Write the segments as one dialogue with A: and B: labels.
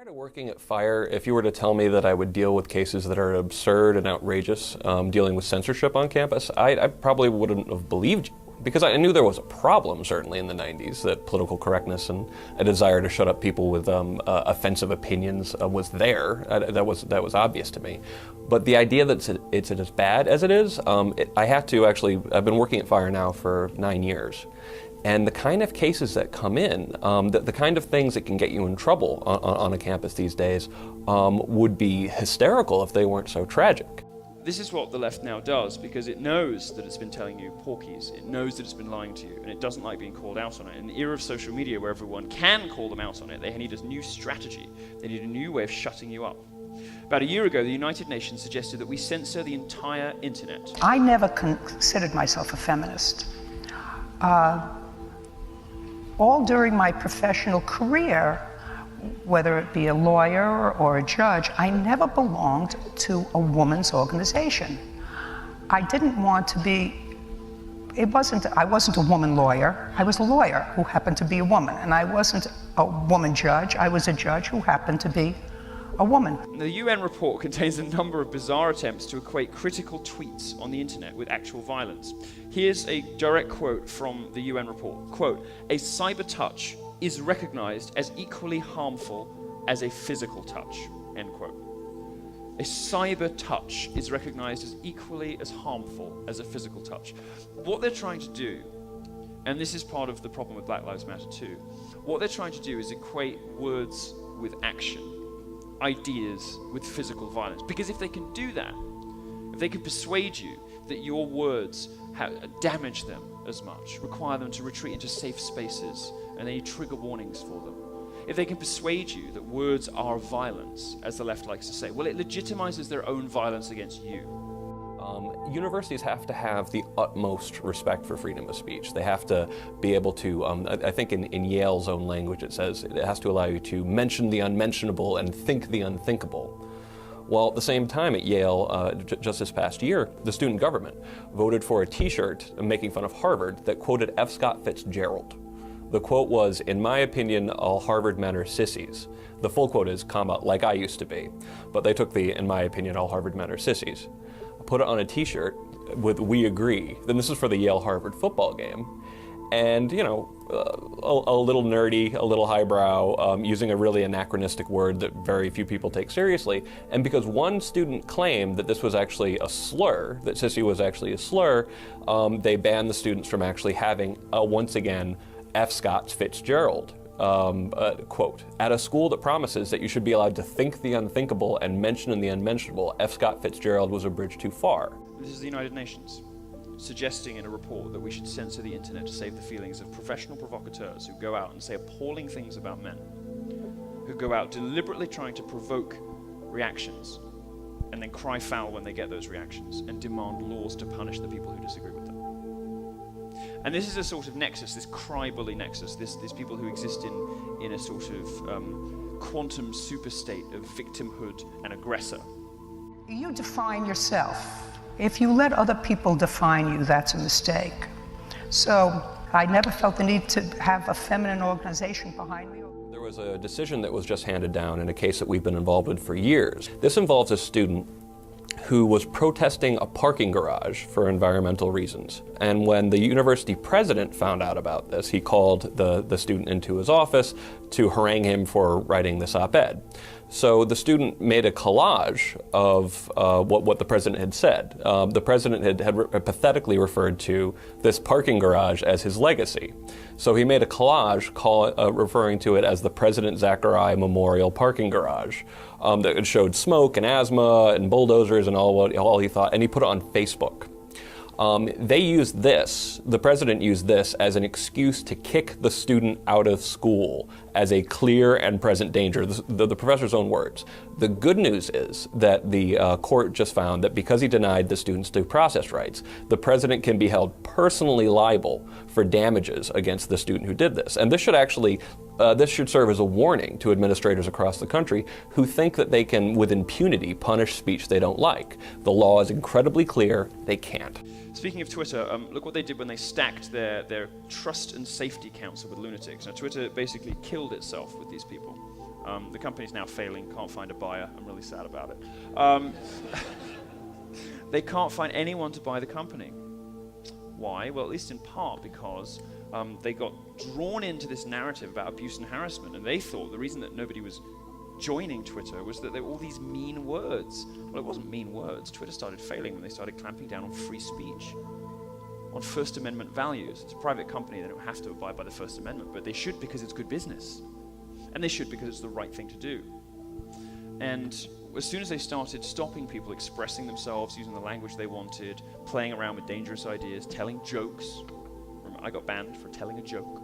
A: Prior to working at FIRE, if you were to tell me that I would deal with cases that are absurd and outrageous, dealing with censorship on campus, I probably wouldn't have believed you. Because I knew there was a problem, certainly in the 90s, that political correctness and a desire to shut up people with offensive opinions was there. That was obvious to me. But the idea that it's as bad as it is, I've been working at FIRE now for 9 years. And the kind of cases that come in, the kind of things that can get you in trouble on a campus these days would be hysterical if they weren't so tragic.
B: This is what the left now does, because it knows that it's been telling you porkies, it knows that it's been lying to you, and it doesn't like being called out on it. In the era of social media where everyone can call them out on it, they need a new strategy, they need a new way of shutting you up. About a year ago, the United Nations suggested that we censor the entire internet.
C: I never considered myself a feminist. All during my professional career, whether it be a lawyer or a judge, I never belonged to a woman's organization. I didn't want to be, I wasn't a woman lawyer, I was a lawyer who happened to be a woman, and I wasn't a woman judge, I was a judge who happened to be a woman.
B: The UN report contains a number of bizarre attempts to equate critical tweets on the internet with actual violence. Here's a direct quote from the UN report. Quote, "A cyber touch is recognized as equally harmful as a physical touch," end quote. A cyber touch is recognized as equally as harmful as a physical touch. What they're trying to do, and this is part of the problem with Black Lives Matter too, what they're trying to do is equate words with action, ideas with physical violence. Because if they can do that, if they can persuade you that your words damage them as much, require them to retreat into safe spaces, and they need trigger warnings for them. If they can persuade you that words are violence, as the left likes to say, well, it legitimizes their own violence against you.
A: Universities have to have the utmost respect for freedom of speech. They have to be able to, I think in Yale's own language it says, it has to allow you to mention the unmentionable and think the unthinkable. Well, at the same time at Yale, just this past year, the student government voted for a t-shirt making fun of Harvard that quoted F. Scott Fitzgerald. The quote was, "In my opinion, all Harvard men are sissies." The full quote is, "like I used to be." But they took the, "in my opinion, all Harvard men are sissies," put it on a t-shirt with "we agree." Then this is for the Yale-Harvard football game. And, you know, a little nerdy, a little highbrow, using a really anachronistic word that very few people take seriously. And because one student claimed that this was actually a slur, that sissy was actually a slur, they banned the students from actually having, once again, F. Scott Fitzgerald quote. "At a school that promises that you should be allowed to think the unthinkable and mention the unmentionable, F. Scott Fitzgerald was a bridge too far."
B: This is the United Nations suggesting in a report that we should censor the internet to save the feelings of professional provocateurs who go out and say appalling things about men, who go out deliberately trying to provoke reactions and then cry foul when they get those reactions and demand laws to punish the people who disagree with them. And this is a sort of nexus, this cry-bully nexus, these people who exist in a sort of quantum superstate of victimhood and aggressor.
C: You define yourself. If you let other people define you, that's a mistake. So I never felt the need to have a feminine organization behind me.
A: There was a decision that was just handed down in a case that we've been involved with for years. This involves a student who was protesting a parking garage for environmental reasons. And when the university president found out about this, he called the student into his office to harangue him for writing this op-ed. So the student made a collage of what the president had said. The president had pathetically referred to this parking garage as his legacy. So he made a collage referring to it as the President Zachariah Memorial Parking Garage that showed smoke and asthma and bulldozers and all he thought, and he put it on Facebook. They used this, the president used this as an excuse to kick the student out of school as a clear and present danger, the professor's own words. The good news is that the court just found that because he denied the student's due process rights, the president can be held personally liable for damages against the student who did this. And this should actually, this should serve as a warning to administrators across the country who think that they can, with impunity, punish speech they don't like. The law is incredibly clear, they can't.
B: Speaking of Twitter, look what they did when they stacked their Trust and Safety Council with lunatics. Now, Twitter basically killed itself with these people. The company's now failing, can't find a buyer. I'm really sad about it. They can't find anyone to buy the company. Why? Well, at least in part because they got drawn into this narrative about abuse and harassment, and they thought the reason that nobody was joining Twitter was that there were all these mean words. Well, it wasn't mean words. Twitter started failing when they started clamping down on free speech, on First Amendment values. It's a private company. They don't have to abide by the First Amendment, but they should because it's good business. And they should because it's the right thing to do. And as soon as they started stopping people expressing themselves, using the language they wanted, playing around with dangerous ideas, telling jokes, I got banned for telling a joke,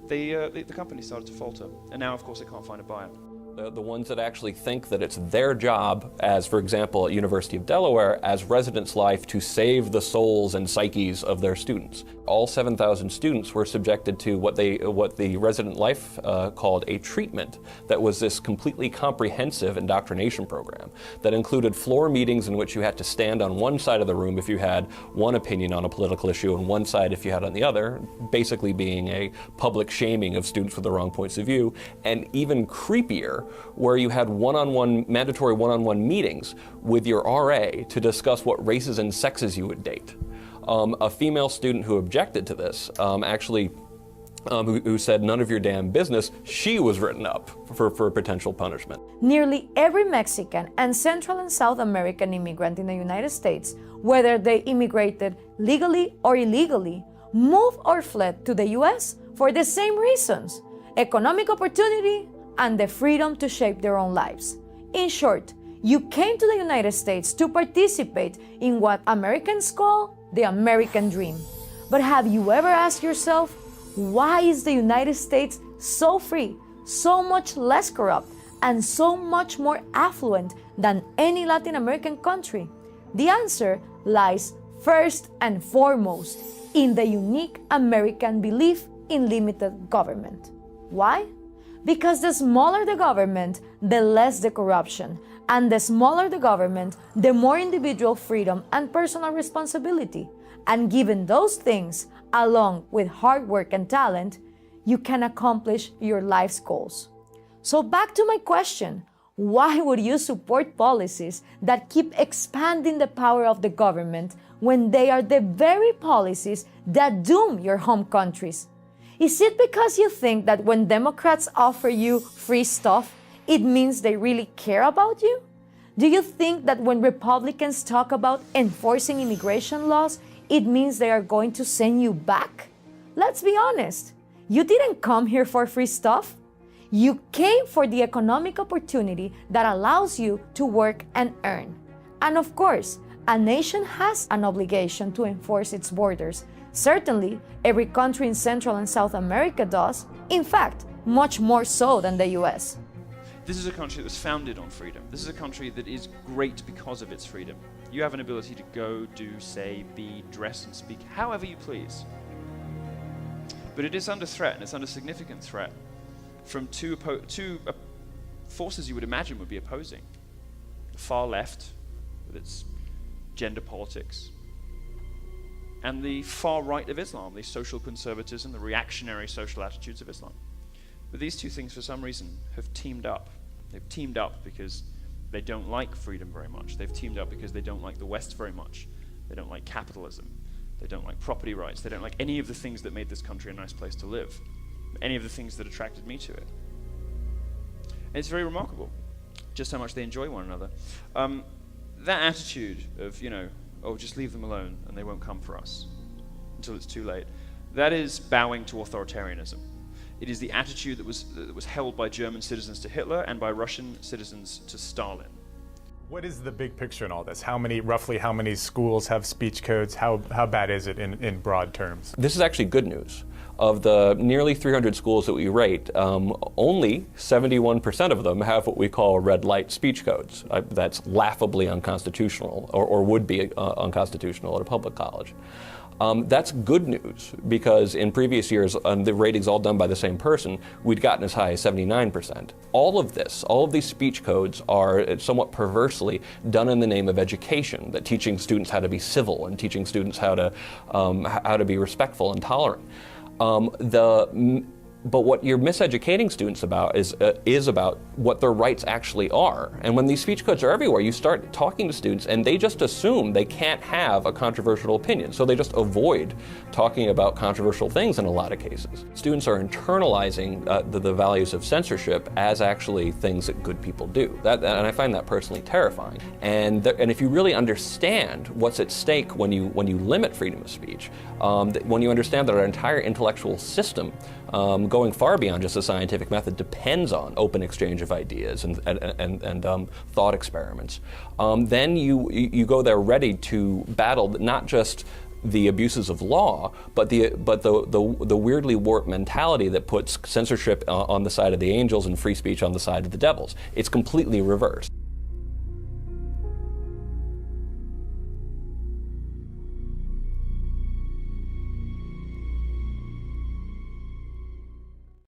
B: the company started to falter. And now, of course, it can't find a buyer.
A: The ones that actually think that it's their job, as for example at University of Delaware, as residence life to save the souls and psyches of their students. All 7,000 students were subjected to what the resident life called a treatment that was this completely comprehensive indoctrination program that included floor meetings in which you had to stand on one side of the room if you had one opinion on a political issue and one side if you had on the other, basically being a public shaming of students with the wrong points of view, and even creepier, where you had mandatory one-on-one meetings with your RA to discuss what races and sexes you would date. A female student who objected to this, who said none of your damn business, she was written up for potential punishment.
D: Nearly every Mexican and Central and South American immigrant in the United States, whether they immigrated legally or illegally, moved or fled to the US for the same reasons: economic opportunity and the freedom to shape their own lives. In short, you came to the United States to participate in what Americans call the American dream. But have you ever asked yourself, why is the United States so free, so much less corrupt, and so much more affluent than any Latin American country? The answer lies first and foremost in the unique American belief in limited government. Why? Because the smaller the government, the less the corruption. And the smaller the government, the more individual freedom and personal responsibility. And given those things, along with hard work and talent, you can accomplish your life's goals. So back to my question, why would you support policies that keep expanding the power of the government when they are the very policies that doom your home countries? Is it because you think that when Democrats offer you free stuff, it means they really care about you? Do you think that when Republicans talk about enforcing immigration laws, it means they are going to send you back? Let's be honest, you didn't come here for free stuff. You came for the economic opportunity that allows you to work and earn. And of course, a nation has an obligation to enforce its borders. Certainly, every country in Central and South America does. In fact, much more so than the US.
B: This is a country that was founded on freedom. This is a country that is great because of its freedom. You have an ability to go, do, say, be, dress, and speak however you please. But it is under threat, and it's under significant threat from two forces you would imagine would be opposing. The far left, with its gender politics, and the far right of Islam, the social conservatism, the reactionary social attitudes of Islam. But these two things, for some reason, have teamed up. They've teamed up because they don't like freedom very much. They've teamed up because they don't like the West very much. They don't like capitalism. They don't like property rights. They don't like any of the things that made this country a nice place to live, any of the things that attracted me to it. And it's very remarkable just how much they enjoy one another. That attitude of, oh, just leave them alone and they won't come for us until it's too late, that is bowing to authoritarianism. It is the attitude that was held by German citizens to Hitler and by Russian citizens to Stalin.
E: What is the big picture in all this? Roughly how many schools have speech codes? How bad is it in broad terms?
A: This is actually good news. Of the nearly 300 schools that we rate, only 71% of them have what we call red light speech codes. That's laughably unconstitutional, or would be unconstitutional at a public college. That's good news, because in previous years, the ratings all done by the same person, we'd gotten as high as 79%. All of these speech codes are somewhat perversely done in the name of education, that teaching students how to be civil and teaching students how to be respectful and tolerant. The But what you're miseducating students about is about what their rights actually are. And when these speech codes are everywhere, you start talking to students and they just assume they can't have a controversial opinion. So they just avoid talking about controversial things in a lot of cases. Students are internalizing the values of censorship as actually things that good people do. And I find that personally terrifying. And if you really understand what's at stake when you limit freedom of speech, when you understand that our entire intellectual system, going far beyond just the scientific method, depends on open exchange of ideas and thought experiments, then you go there ready to battle not just the abuses of law, but the weirdly warped mentality that puts censorship on the side of the angels and free speech on the side of the devils. It's completely reversed.